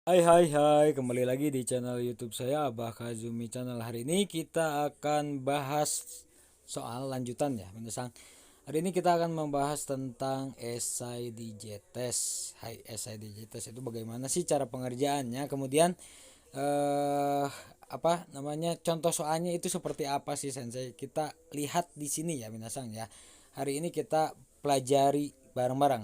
Hai, kembali lagi di channel YouTube saya Abah Kazumi Channel. Hari ini kita akan bahas soal lanjutan ya, Minasang. Hari ini kita akan membahas tentang esai Digest. Hai, esai Digest itu bagaimana sih cara pengerjaannya? Kemudian eh apa namanya? Contoh soalnya itu seperti apa sih Sensei? Kita lihat di sini ya, Minasang ya. Hari ini kita pelajari bareng-bareng.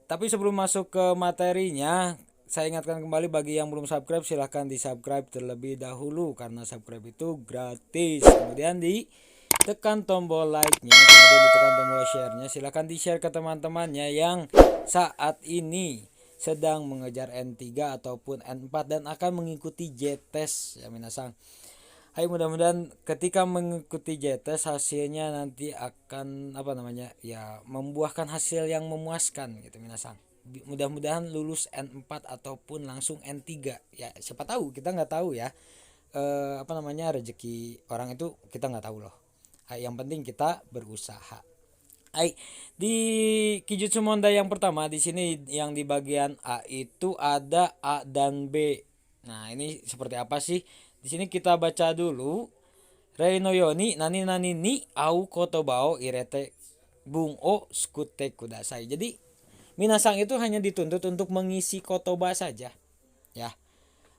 Tapi sebelum masuk ke materinya, saya ingatkan kembali bagi yang belum subscribe silahkan di subscribe terlebih dahulu karena subscribe itu gratis. Kemudian ditekan tombol like-nya, kemudian ditekan tombol share-nya. Silahkan di share ke teman-temannya yang saat ini sedang mengejar N3 ataupun N4 dan akan mengikuti JTES ya minasang. Hai, mudah-mudahan ketika mengikuti JTES hasilnya nanti akan membuahkan hasil yang memuaskan gitu minasang. Mudah-mudahan lulus N4 ataupun langsung N3 ya, siapa tahu, kita nggak tahu ya. Rezeki orang itu kita nggak tahu loh. Hai, yang penting kita berusaha. Hai, di Kijutsu Monda yang pertama di sini yang di bagian A itu ada A dan B. Nah, ini seperti apa sih? Di sini kita baca dulu. Rei no yoni nani nani ni au kotobao irete bung o skute kudasai. Jadi minasang itu hanya dituntut untuk mengisi kotoba saja. Ya,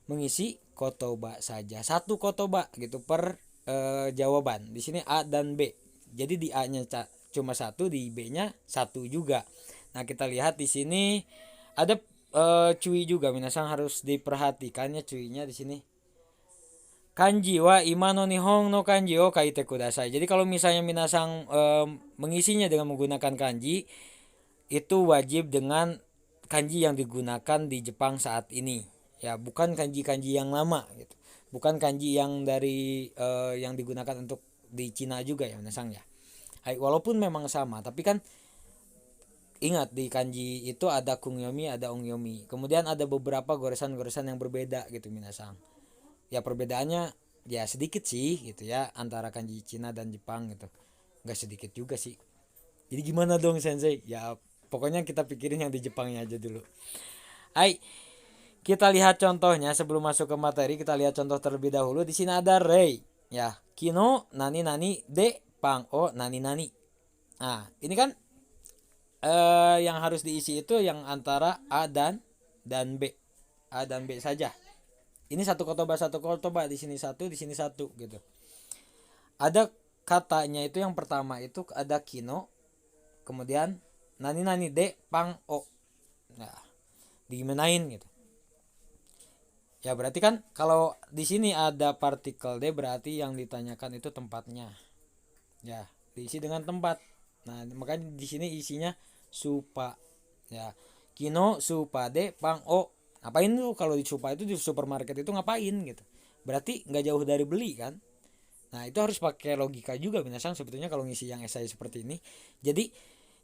mengisi kotoba saja. Satu kotoba gitu per jawaban. Di sini A dan B. Jadi di A-nya cuma satu, di B-nya satu juga. Nah, kita lihat di sini ada cui juga minasang harus diperhatikannya cuinya di sini. Kanji wa imano nihong no kanji o kaite kudasai. Jadi kalau misalnya minasang mengisinya dengan menggunakan kanji, itu wajib dengan kanji yang digunakan di Jepang saat ini. Ya, bukan kanji-kanji yang lama gitu. Bukan kanji yang dari yang digunakan untuk di Cina juga ya minasang ya. Walaupun memang sama, tapi kan ingat di kanji itu ada kungyomi, ada ongyomi. Kemudian ada beberapa goresan-goresan yang berbeda gitu minasang. Ya perbedaannya ya sedikit sih gitu ya antara kanji Cina dan Jepang gitu. Nggak sedikit juga sih. Jadi gimana dong Sensei? Ya pokoknya kita pikirin yang di Jepangnya aja dulu. Hai, kita lihat contohnya sebelum masuk ke materi. Kita lihat contoh terlebih dahulu. Di sini ada Rei. Ya, Kino nani nani de pang o nani nani. Nah, ini kan yang harus diisi itu yang antara A dan B. A dan B saja. Ini satu kotoba di sini satu, di sini satu gitu. Ada katanya itu yang pertama itu ada kino, kemudian nani nani de pang o. Nah, digimanain gitu. Ya berarti kan kalau di sini ada partikel D berarti yang ditanyakan itu tempatnya. Ya, diisi dengan tempat. Nah, makanya di sini isinya supa. Ya, kino supa de pang o. Ngapain tuh kalau di supa itu di supermarket itu ngapain gitu. Berarti nggak jauh dari beli kan. Nah, itu harus pakai logika juga binasang sebetulnya kalau ngisi yang esai seperti ini. Jadi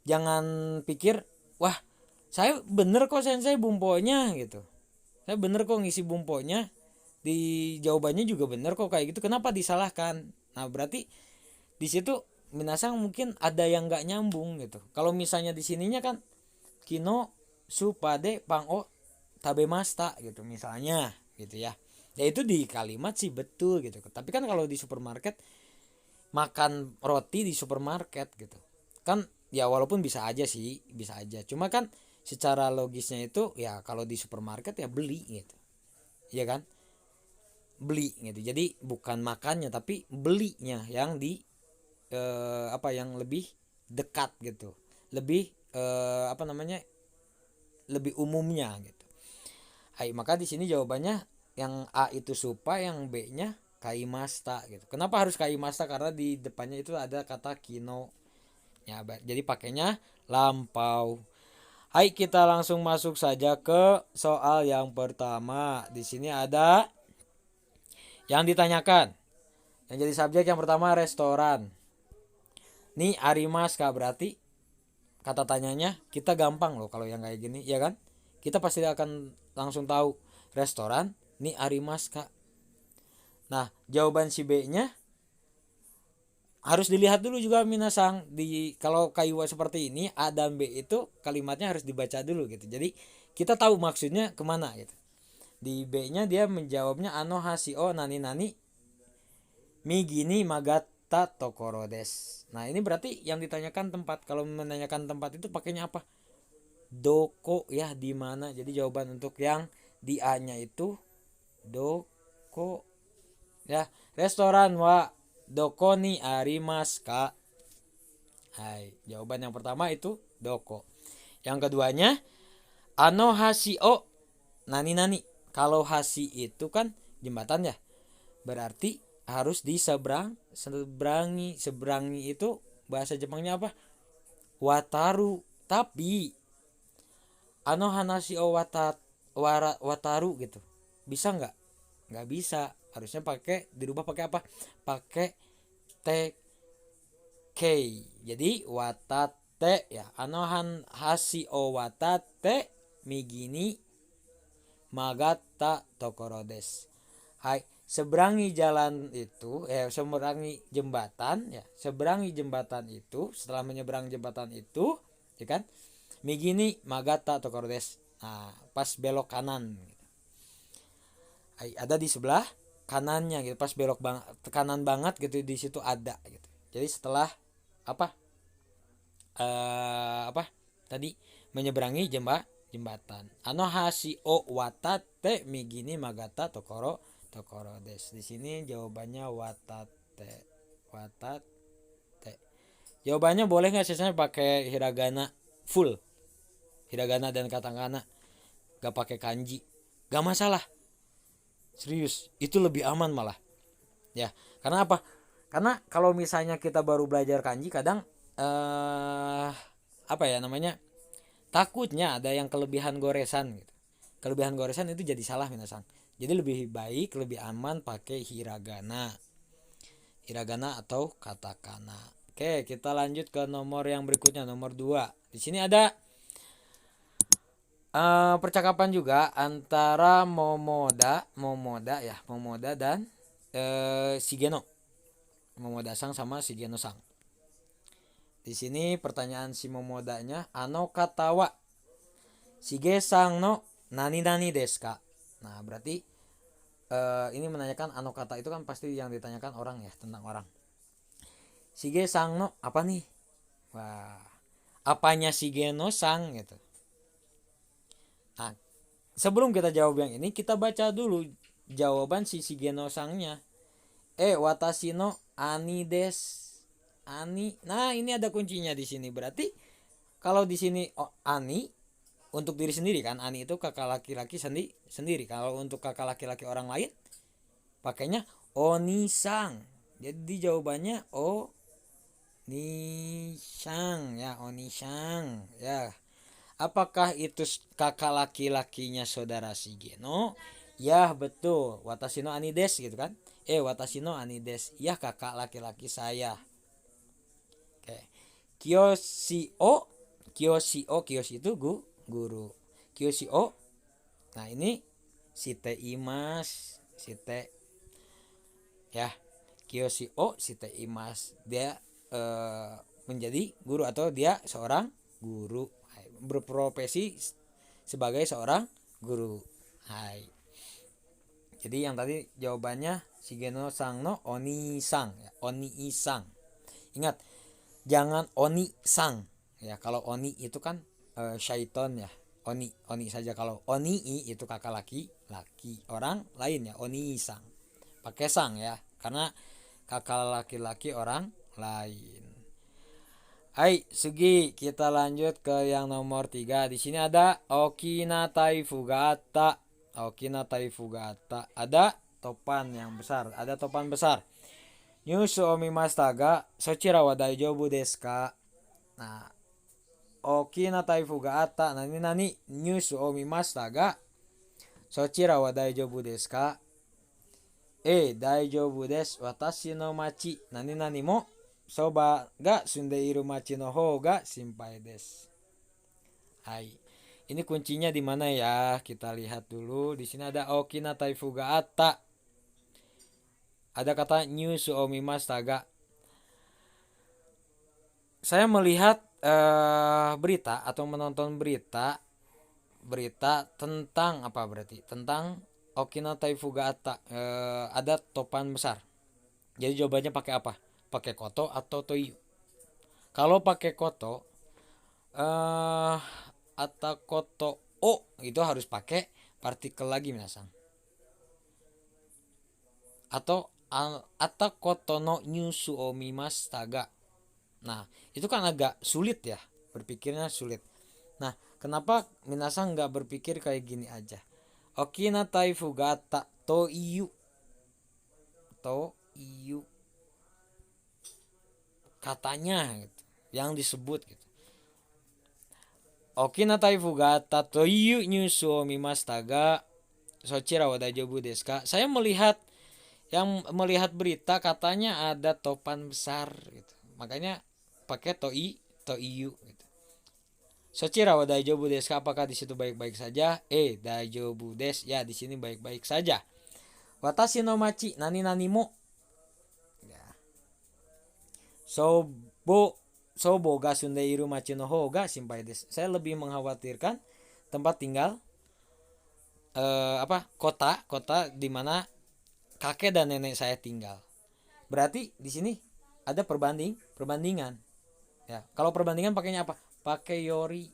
jangan pikir, wah saya bener kok sensei bumponya gitu. Saya bener kok ngisi bumponya, di jawabannya juga bener kok kayak gitu. Kenapa disalahkan? Nah, berarti di situ minasang mungkin ada yang nggak nyambung gitu. Kalau misalnya di sininya kan kino supade pango tabemasta gitu misalnya gitu ya. Ya itu di kalimat sih betul gitu. Tapi kan kalau di supermarket makan roti di supermarket gitu. Kan ya walaupun bisa aja sih, bisa aja. Cuma kan secara logisnya itu ya kalau di supermarket ya beli gitu. Iya kan? Beli gitu. Jadi bukan makannya tapi belinya yang di yang lebih dekat gitu. Lebih lebih umumnya gitu. Maka di sini jawabannya yang A itu supa, yang B-nya kaimasta gitu. Kenapa harus kaimasta? Karena di depannya itu ada kata kino. Ya, jadi pakainya lampau. Kita langsung masuk saja ke soal yang pertama. Di sini ada yang ditanyakan. Yang jadi subjek yang pertama restoran. Nih arimas kak, berarti kata tanyanya kita gampang loh kalau yang kayak gini, ya kan? Kita pasti akan langsung tahu restoran nih arimas kak. Nah, jawaban si B-nya harus dilihat dulu juga minasang. Di kalau kaiwa seperti ini A dan B itu kalimatnya harus dibaca dulu gitu. Jadi kita tahu maksudnya kemana gitu. Di B-nya dia menjawabnya ano hasio nani nani migini magata tokoro des. Nah, ini berarti yang ditanyakan tempat. Kalau menanyakan tempat itu pakainya apa? Doko ya, di mana. Jadi jawaban untuk yang di A-nya itu doko ya. Restoran wa doko ni arimasu ka. Hai, jawaban yang pertama itu doko. Yang keduanya ano hasio nani nani. Kalau hasi itu kan jembatan ya. Berarti harus seberangi itu bahasa Jepangnya apa? Wataru. Tapi ano hanasi o wataru gitu. Bisa nggak? Nggak bisa. Harusnya dirubah pakai apa? Pakai te kei. Jadi watate ya. Ano hasi o watate migini magata tokoro des. Hai, seberangi jalan itu, seberangi jembatan ya. Seberangi jembatan itu, setelah menyeberang jembatan itu, ya kan? Migini magata tokoro des. Nah, pas belok kanan gitu. Hai, ada di sebelah kanannya gitu. Pas belok kanan banget gitu, di situ ada gitu. Jadi setelah apa? Apa? Tadi menyeberangi jembatan. Ano hashi o watate migini magata tokoro des. Di sini jawabannya watate. Watate. Jawabannya boleh nggak sisanya pakai hiragana full, hiragana dan katakana, gak pakai kanji, gak masalah. Serius, itu lebih aman malah. Ya, karena apa? Karena kalau misalnya kita baru belajar kanji, kadang apa ya namanya? Takutnya ada yang kelebihan goresan gitu. Kelebihan goresan itu jadi salah minasang. Jadi lebih baik, lebih aman pakai hiragana. Hiragana atau katakana. Oke, kita lanjut ke nomor yang berikutnya, nomor 2. Di sini ada percakapan juga antara Momoda dan Shigeno. Momoda Sang sama Shigeno Sang. Di sini pertanyaan si Momodanya, ano katawa Shige Sang no nani nani desu ka? Nah, berarti ini menanyakan ano kata itu kan pasti yang ditanyakan orang ya, tentang orang. Shige Sang no apa nih? Wah, apanya Shigeno Sang gitu. Nah, sebelum kita jawab yang ini, kita baca dulu jawaban si Shigeno Sangnya. Watashi no ani des. Ani. Nah, ini ada kuncinya di sini. Berarti kalau di sini ani untuk diri sendiri kan, ani itu kakak laki-laki sendiri. Kalau untuk kakak laki-laki orang lain pakainya oni-sang. Jadi jawabannya oni-sang ya, oni-sang ya. Apakah itu kakak laki-lakinya saudara Shigeno? Ya, betul. Watashi no ani desu gitu kan. Watashi no ani desu. Ya, kakak laki-laki saya. Oke. Kiyoshi itu guru. Kiyoshi o. Nah, ini shite ya. Kiyoshi o shite imasu. Dia menjadi guru atau dia seorang guru, berprofesi sebagai seorang guru. Hai. Jadi yang tadi jawabannya Shigeno Sang no Oni-sang ya, Oni-sang. Ingat, jangan Oni-sang ya. Kalau Oni itu kan syaiton ya. Oni saja. Kalau Oni itu kakak laki orang lain ya, Oni-sang. Pakai sang ya, karena kakak laki-laki orang lain. Hai, Sugi, kita lanjut ke yang nomor 3. Di sini ada Okina Taifugata. Okina Taifugata. Ada topan yang besar, ada topan besar. Nyusu omimashita ga sochira wa daijoubu desu ka? Nah, Okina Taifugata nani nyusu omimashita ga sochira wa daijoubu desu ka? Daijoubu desu. Watashi no machi nani mo soba ga sundeiru machi no hou ga simpai desu. Hai. Ini kuncinya di mana ya? Kita lihat dulu. Di sini ada Okina Taifugata. Ada kata nyusu omimashita ga. Saya melihat berita atau menonton berita tentang apa berarti? Tentang Okina taifuga ata, ada topan besar. Jadi jawabannya pakai apa? Pakai koto atau toiyu? Kalau pakai koto, ata koto o itu harus pakai partikel lagi minasang. Atau ata koto no nyusu omimas taga. Nah, itu kan agak sulit ya, berpikirnya sulit. Nah, kenapa minasang nggak berpikir kayak gini aja? Okina taifuga ata toiyu, toiyu katanya gitu, yang disebut gitu. Okina taifuga ata toiyu nyusu omimasu ga sochira wa daijoubu desu ka? Saya melihat berita katanya ada topan besar gitu. Makanya pakai toiyu gitu. Sochira wa daijoubu desu ka? Apakah di situ baik-baik saja? Daijoubu desu. Ya, di sini baik-baik saja. Watashi no machi nani nani mo. Ya. Sobo ga sundeiru machi no hou ga shinpai desu. Saya lebih mengkhawatirkan tempat tinggal kota di mana kakek dan nenek saya tinggal. Berarti di sini ada perbandingan. Ya, kalau perbandingan pakainya apa? Pakai yori.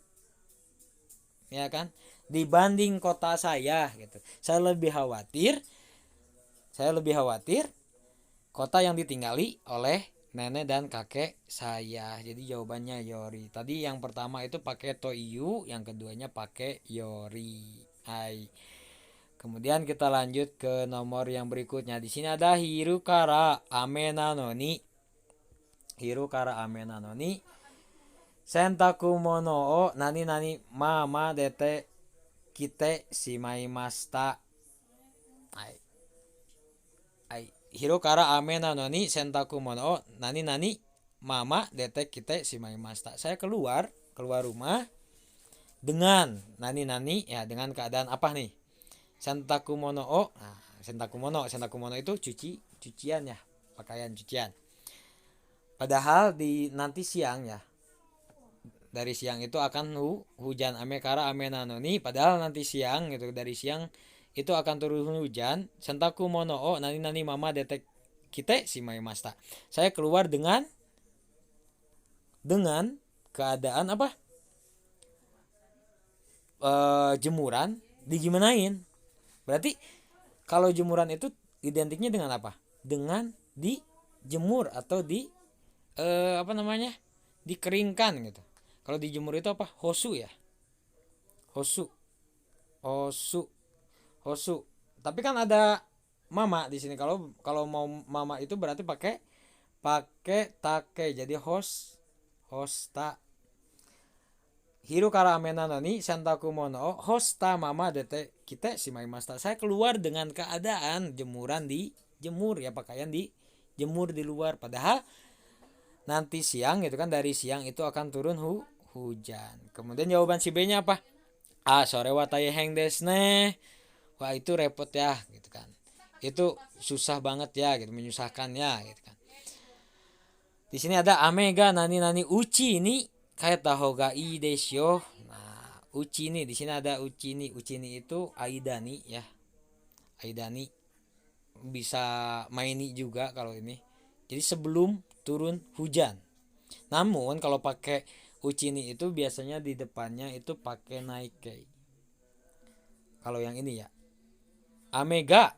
Ya kan? Dibanding kota saya gitu. Saya lebih khawatir kota yang ditinggali oleh nenek dan kakek saya. Jadi jawabannya yori. Tadi yang pertama itu pakai toiyu, yang keduanya pakai yori. Kemudian kita lanjut ke nomor yang berikutnya. Di sini ada hiru kara ame nanoni. Hiru kara ame nanoni. Sentaku mono o nani nani mama dete kite shimaimashita. Hiru kara ame nanoni sentaku mono o nani nani mama dete kite shimaimashita. Saya keluar rumah dengan nani ya, dengan keadaan apa nih? Sentaku mono o. Nah, sentaku mono itu cucian ya, pakaian cucian. Padahal nanti siang ya, dari siang itu akan hujan ame kara ame nanoni. Padahal nanti siang gitu, dari siang itu akan turun hujan. Sentaku mono o nani nani mama detek kite shimaimashita. Saya keluar dengan keadaan apa? Jemuran digimanain. Berarti kalau jemuran itu identiknya dengan apa? Dengan dijemur atau dikeringkan gitu. Kalau dijemur itu apa? Hosu ya. Hosu. Tapi kan ada mama di sini. Kalau mau mama itu berarti pakai take. Jadi hosta. Hiru kara ame nanoni sentaku mono o hosta mama dete kite shimaimashita. Saya keluar dengan keadaan jemuran dijemur ya, pakaian dijemur di luar. Padahal nanti siang gitu kan, dari siang itu akan turun hujan. Kemudian jawaban si B-nya apa? Sore wa taiheng desu ne. Wah, itu repot ya gitu kan. Itu susah banget ya gitu, menyusahkan ya gitu kan. Di sini ada ame ga nani nani uchi ni kaeta hoga ii desu yo. Nah, uchi ni di sini ada uchi ni. Uchi ni itu aidani ya. Aidani bisa maini juga kalau ini. Jadi sebelum turun hujan. Namun kalau pakai uchi ni itu biasanya di depannya itu pakai naike. Kalau yang ini ya. Ame ga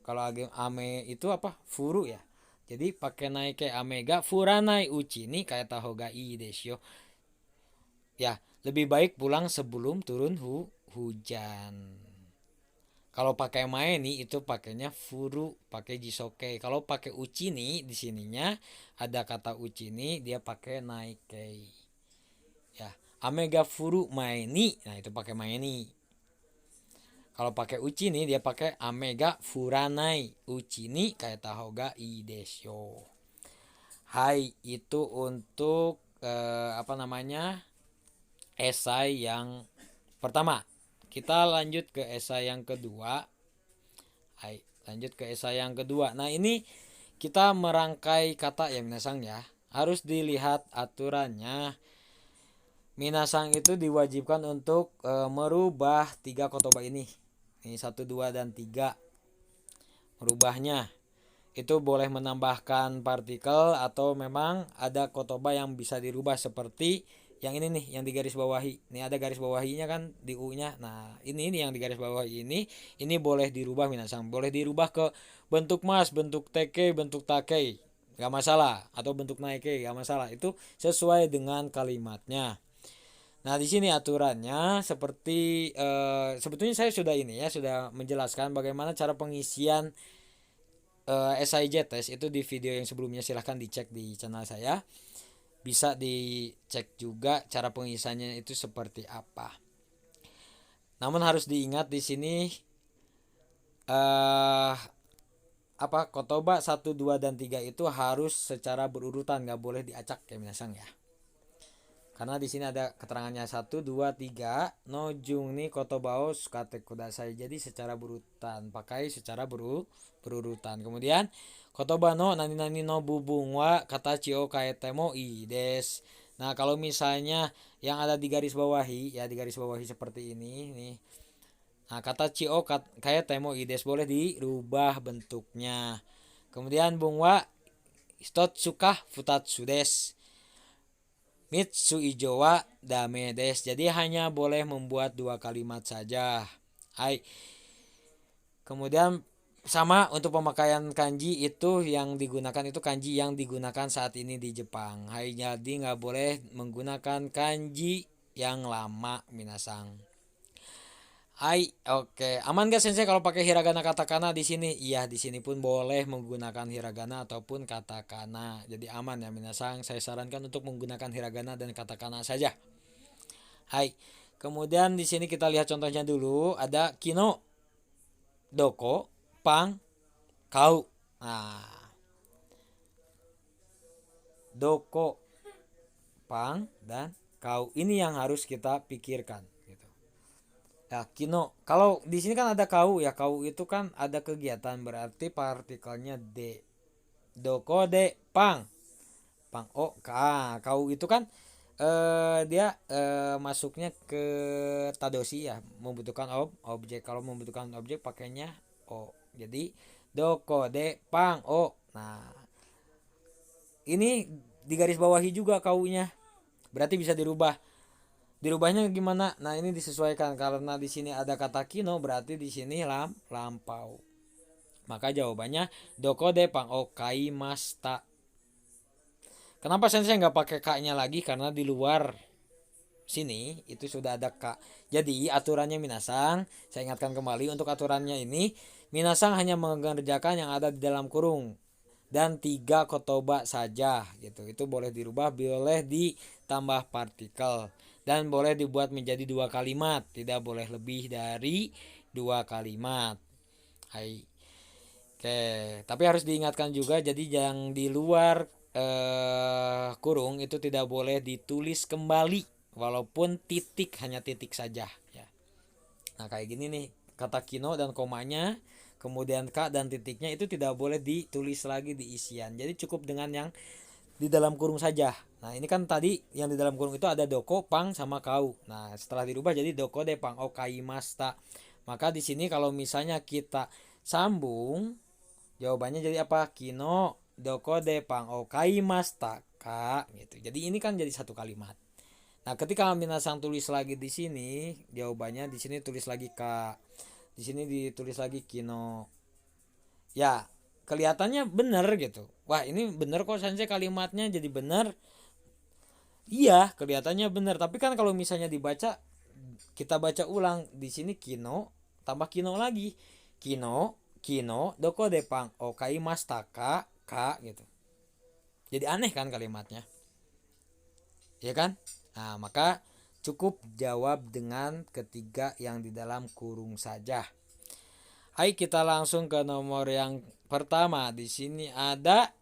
kalau ame itu apa? Furu ya. Jadi pakai naike ame ga furanai uchi ni kaeta hoga ii desu yo. Ya, lebih baik pulang sebelum turun hujan. Kalau pakai maeni itu pakainya furu, pakai jisoke. Kalau pakai uchi ni di sininya ada kata uchi ni, dia pakai naike. Ya, ame ga furu maeni. Nah, itu pakai maeni. Kalau pakai uchi ni dia pakai ame ga furanai uchi ni kaeta hoga ii desu yo. Itu untuk esai yang pertama. Kita lanjut ke esai yang kedua. Nah, ini kita merangkai kata ya minasang ya. Harus dilihat aturannya. Minasang itu diwajibkan untuk merubah 3 kotoba ini. Ini 1, 2 dan 3. Merubahnya itu boleh menambahkan partikel atau memang ada kotoba yang bisa dirubah seperti yang ini nih yang digaris bawahi. Ini ada garis bawahinya kan di U-nya. Nah, ini yang digaris bawahi ini boleh dirubah minasang. Boleh dirubah ke bentuk mas, bentuk teke, bentuk take. Gak masalah, atau bentuk naike gak masalah. Itu sesuai dengan kalimatnya. Nah, di sini aturannya seperti sebetulnya saya sudah sudah menjelaskan bagaimana cara pengisian SIJ test itu di video yang sebelumnya, silahkan dicek di channel saya. Bisa dicek juga cara pengisiannya itu seperti apa. Namun harus diingat di sini kotoba 1, 2 dan 3 itu harus secara berurutan, nggak boleh diacak ya minasang ya. Karena di sini ada keterangannya 1, 2, 3 nojung ni kotobaos kate kudasai. Jadi secara berurutan, pakai secara berurutan. Kemudian kotoba no nani no bubung wa katachi o kaete mo i des. Nah, kalau misalnya yang ada di garis bawahi ya, di garis bawahi seperti ini nih. Nah, katachi o kaete mo i des boleh dirubah bentuknya. Kemudian bung wa hitotsu ka futatsu des. Mitsu ijo wa dame des. Jadi hanya boleh membuat 2 kalimat saja. Hai. Kemudian sama untuk pemakaian kanji itu yang digunakan itu kanji yang digunakan saat ini di Jepang. Hai, jadi nggak boleh menggunakan kanji yang lama minasang. Hai, oke. Aman gak sensei kalau pakai hiragana katakana di sini? Iya, di sini pun boleh menggunakan hiragana ataupun katakana. Jadi aman ya minasang. Saya sarankan untuk menggunakan hiragana dan katakana saja. Hai. Kemudian di sini kita lihat contohnya dulu. Ada kino, doko, pang, kau. Nah, doko, pang, dan kau. Ini yang harus kita pikirkan. Ya, kino. Kalau di sini kan ada kau ya, kau itu kan ada kegiatan, berarti partikelnya D. Doko de pang. Pang o ka. Kau itu kan dia masuknya ke tadoshi ya, membutuhkan objek. Kalau membutuhkan objek pakainya o. Jadi doko de pang o. Nah, ini di garis bawahi juga kaunya. Berarti bisa dirubah. Dirubahnya gimana? Nah, ini disesuaikan karena di sini ada kata kino, berarti di sini lampau. Maka jawabannya doko de pang okai masta. Kenapa saya nggak pakai k-nya lagi? Karena di luar sini itu sudah ada k. Jadi aturannya minasang, saya ingatkan kembali untuk aturannya ini, minasang hanya mengerjakan yang ada di dalam kurung dan 3 kotoba saja gitu. Itu boleh dirubah, boleh ditambah partikel. Dan boleh dibuat menjadi 2 kalimat. Tidak boleh lebih dari 2 kalimat. Hai. Oke. Tapi harus diingatkan juga. Jadi yang di luar kurung itu tidak boleh ditulis kembali. Walaupun titik, hanya titik saja. Ya. Nah, kayak gini nih. Kata kino dan komanya. Kemudian k dan titiknya itu tidak boleh ditulis lagi di isian. Jadi cukup dengan yang di dalam kurung saja. Nah, ini kan tadi yang di dalam kurung itu ada doko, pang, sama kau. Nah, setelah dirubah jadi doko de pang okai masta. Maka di sini kalau misalnya kita sambung, jawabannya jadi apa? Kino doko de pang okai masta ka gitu. Jadi ini kan jadi satu kalimat. Nah, ketika minasang tulis lagi di sini, jawabannya di sini tulis lagi ka. Di sini ditulis lagi kino. Ya, kelihatannya benar gitu. Wah, ini benar kok sensei kalimatnya jadi benar. Iya, kelihatannya benar. Tapi kan kalau misalnya dibaca, kita baca ulang di sini kino tambah kino lagi. Kino doko depang okai masta ka gitu. Jadi aneh kan kalimatnya. Ya kan? Nah, maka cukup jawab dengan ketiga yang di dalam kurung saja. Hai, kita langsung ke nomor yang pertama. Di sini ada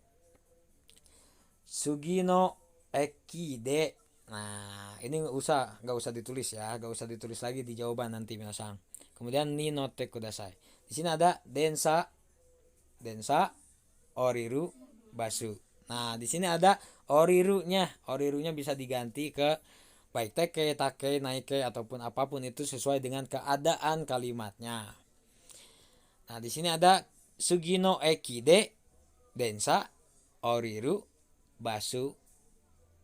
Sugino Ekide. Nah, ini nggak usah ditulis ya, nggak usah ditulis lagi di jawaban nanti minasang. Kemudian ni note kudasai. Di sini ada densa, oriru, basu. Nah, di sini ada orirunya. Orirunya bisa diganti ke baik teke, take, naike ataupun apapun itu sesuai dengan keadaan kalimatnya. Nah, di sini ada Sugino Ekide Densa Oriru Basu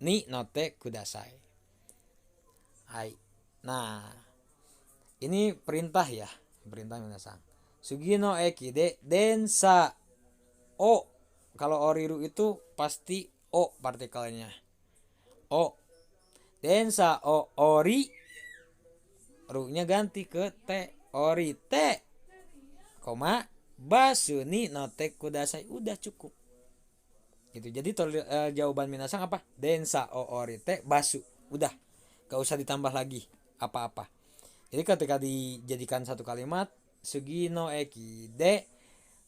ni note kudasai. Hai. Nah, ini perintah ya, perintah minasang. Sugino Ekide Densa O. Kalau Oriru itu pasti O partikelnya. O. Densa O Ori. Ru-nya ganti ke T. Ori T. Koma basu ni note kudasai. Udah cukup. Gitu. Jadi jawaban minasang apa? Densa O Ori T basu. Udah. Gak usah ditambah lagi apa-apa. Jadi ketika dijadikan satu kalimat Sugino eki de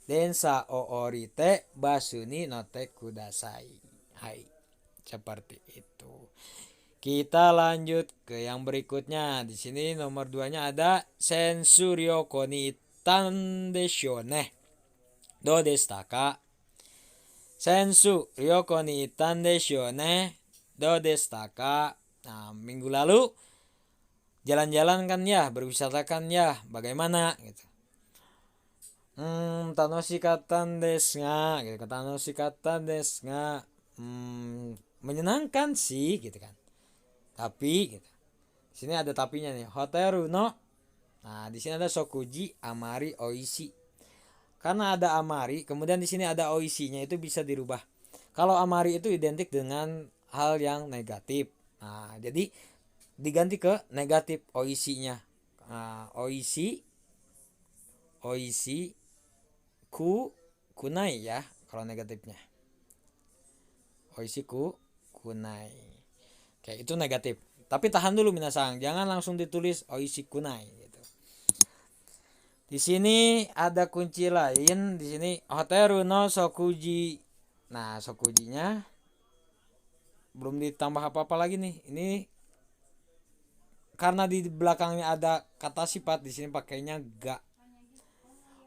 densa o orite basuni note kudasai. Hai. Seperti itu. Kita lanjut ke yang berikutnya. Di sini nomor 2-nya ada sensurio koni tandeshone. Do destaka. Sensu ryoko ni tandeshone. Do destaka. Nah, minggu lalu jalan-jalan kan ya, berwisata kan ya, bagaimana gitu. Tanoshikatta desu nga gitu. Tanoshikatta desu nga. Menyenangkan sih gitu kan. Tapi gitu. Di sini ada tapinya nih. Hoteru no. Nah, di sini ada sokuji amari oishi. Karena ada amari, kemudian di sini ada oishi-nya itu bisa dirubah. Kalau amari itu identik dengan hal yang negatif. Nah, jadi diganti ke negatif oishi-nya. Nah, oishi kunai ya kalau negatifnya. Oishi kunai. Oke, itu negatif. Tapi tahan dulu minasang, jangan langsung ditulis oishi kunai gitu. Di sini ada kunci lain, di sini hoteru no sokuji. Nah, sokujinya belum ditambah apa-apa lagi nih. Ini karena di belakangnya ada kata sifat, di sini pakainya ga.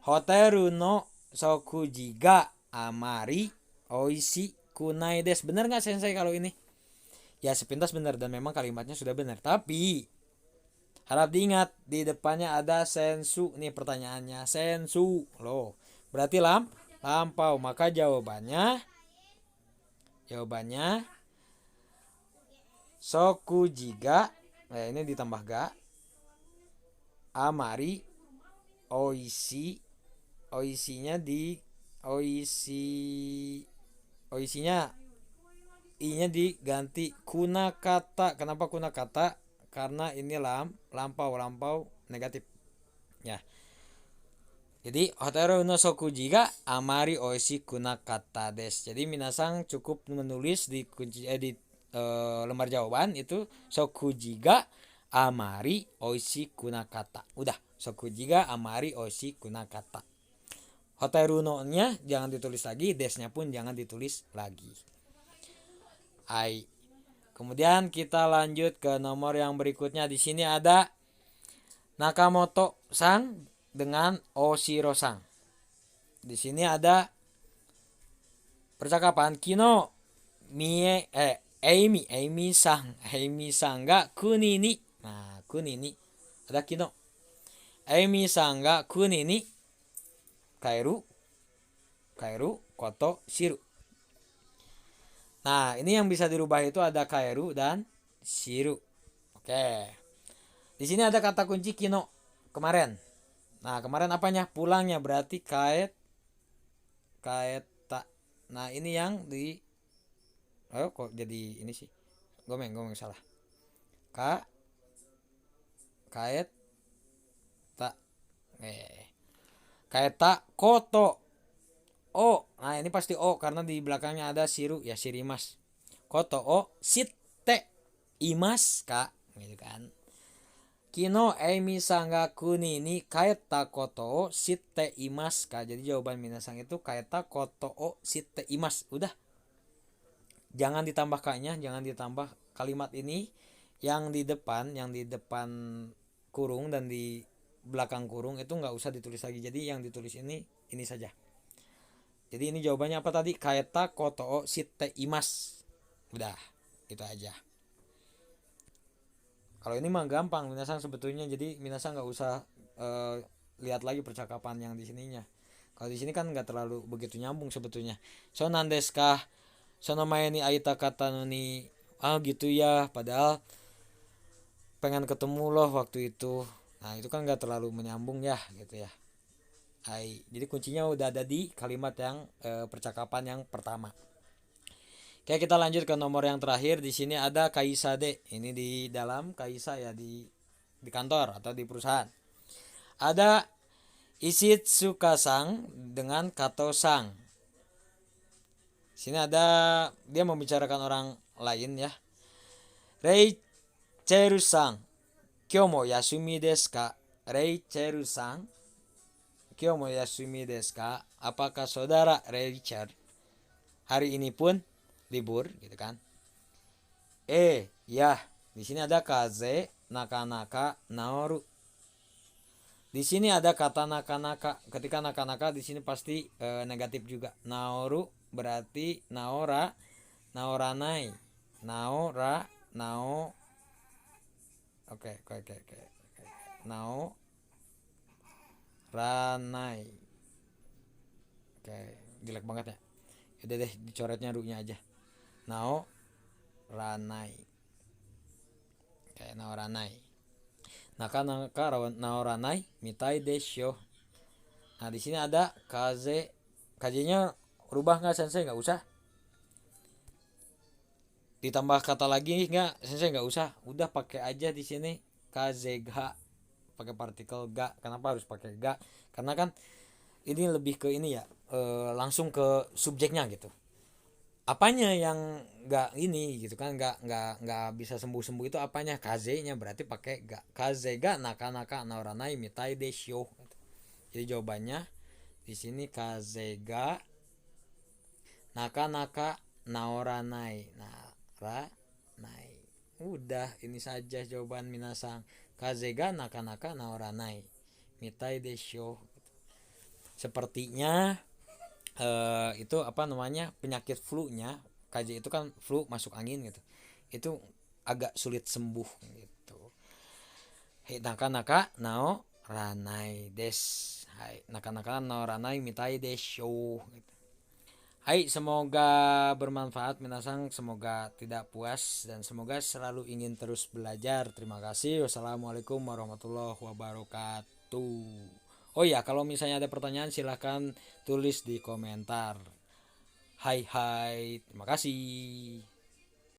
Hoteru no sokuji ga amari oishi kunai des. Benar nggak sensei kalau ini? Ya sepintas benar dan memang kalimatnya sudah benar. Tapi harap diingat di depannya ada sensu. Nih pertanyaannya sensu loh. Berarti lampau. Maka jawabannya sokuji ga. Ini ditambah ga. Amari oishi. Oishinya di oishinya i-nya diganti kuna kata. Kenapa kuna kata? Karena ini lampau negatif ya. Jadi hoteru no sokuji ga amari oishi kuna kata des. Jadi minasang cukup menulis di kunci lembar jawaban itu sokuji ga amari oishi kuna kata. Udah, sokuji ga amari oishi kuna kata. Hoteru no-nya jangan ditulis lagi, des-nya pun jangan ditulis lagi. Ai. Kemudian kita lanjut ke nomor yang berikutnya. Di sini ada Nakamoto-san dengan Oshiro-san. Di sini ada percakapan Kino Amy-san ga kuni ni. Nah, kuni ni ada Kino. Amy-san ga kuni ni kaeru koto shiru. Nah, ini yang bisa dirubah itu ada kaeru dan shiru. Oke. Di sini ada kata kunci kino kemarin. Nah, kemarin apanya? Pulangnya berarti kaeta. Nah, ini yang kok jadi ini sih? Gomeng salah. Kaeta. Kaeta koto. O. Nah, ini pasti O karena di belakangnya ada shiru ya, shirimas. Koto o shitte imasu ka? Gitu kan. Kino Amy-san ga kuni ni kaeta koto o shitte imasu ka? Jadi jawaban minasang itu kaeta koto o shitte imasu. Udah. Jangan ditambah ka-nya, jangan ditambah kalimat ini yang di depan kurung dan di belakang kurung itu nggak usah ditulis lagi. Jadi yang ditulis ini saja. Jadi ini jawabannya apa tadi? Kaeta koto o shitte imasu. Udah, itu aja. Kalau ini mah gampang minasang sebetulnya. Jadi minasang nggak usah lihat lagi percakapan yang di sininya. Kalau di sini kan nggak terlalu begitu nyambung sebetulnya. So nandeskah sonomae ni aita kata ni gitu ya, padahal pengen ketemu loh waktu itu. Nah itu kan nggak terlalu menyambung ya gitu ya. Jadi kuncinya udah ada di kalimat yang percakapan yang pertama. Oke, kita lanjut ke nomor yang terakhir. Di sini ada kaisade. Ini di dalam kaisa ya, di kantor atau di perusahaan. Ada isit sukasang dengan kato-sang. Sini ada dia membicarakan orang lain ya. Rei Cheru-sang, kyou mo yasumi desu ka? Rei Cheru-sang, kyou mo yasumi desu ka? Apakah saudara Rachel hari ini pun libur gitu kan? Ya. Di sini ada kaze nakanaka naoru. Di sini ada kata nakanaka. Ketika nakanaka di sini pasti negatif juga. Naoru berarti naora, naoranai. Naora, nao. Oke. Nao ranai. Oke, jelek banget ya. Udah deh dicoretnya ru-nya aja. Nao ranai. Oke, nao ranai. Nakanaka naoranai mitai desho. Nah di sini ada kaze. Kaze-nya rubah nggak sensei? Nggak usah. Ditambah kata lagi nggak sensei? Nggak usah. Udah pakai aja di sini kaze ga. Pakai partikel ga. Kenapa harus pakai ga? Karena kan ini lebih ke ini ya. Langsung ke subjeknya gitu. Apanya yang nggak ini gitu kan, nggak bisa sembuh itu apanya, kaze-nya berarti pakai ga. Kaze ga nakanaka naoranai mitai desho. Jadi jawabannya di sini kaze ga nakanaka naoranai. Naoranai. Udah ini saja jawaban minasang. Kaze ga nakanaka naoranai mitai desho. Sepertinya itu apa namanya, penyakit flu-nya, KJ itu kan flu masuk angin gitu, itu agak sulit sembuh gitu. Naka nao ranai des. Naka nao ranai mitai desho gitu. Semoga bermanfaat minasang, semoga tidak puas dan semoga selalu ingin terus belajar. Terima kasih. Wassalamualaikum warahmatullahi wabarakatuh. Oh ya, kalau misalnya ada pertanyaan silahkan tulis di komentar. Hai, terima kasih.